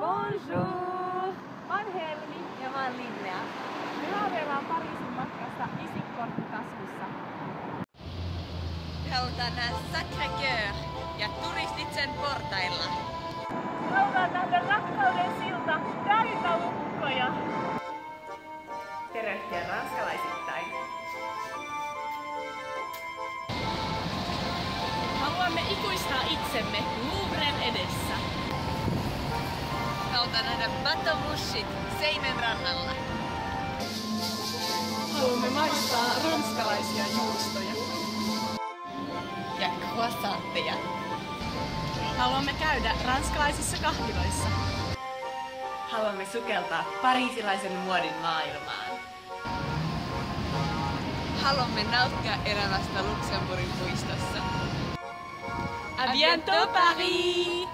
Bonjour! Mä oon Helmi ja mä oon Linnea. Me haaveillaan Pariisin matkasta isikkortti taskussa. Me halutaan nähdä Sacré-Cœur ja turistit sen portailla. Me halutaan nähdä rakkauden silta täynnä lukkoja. Tervehtiä ranskalaisittain. Haluamme ikuistaa itsemme Louvren edessä. Halutaan nähdä bateau-mouchit Seinen rannalla. Haluamme maistaa ranskalaisia juustoja. Ja croissantteja. Haluamme käydä ranskalaisissa kahviloissa. Haluamme sukeltaa pariisilaisen muodin maailmaan. Haluamme nauttia elämästä Luxemburgin puistossa. À bientôt Paris!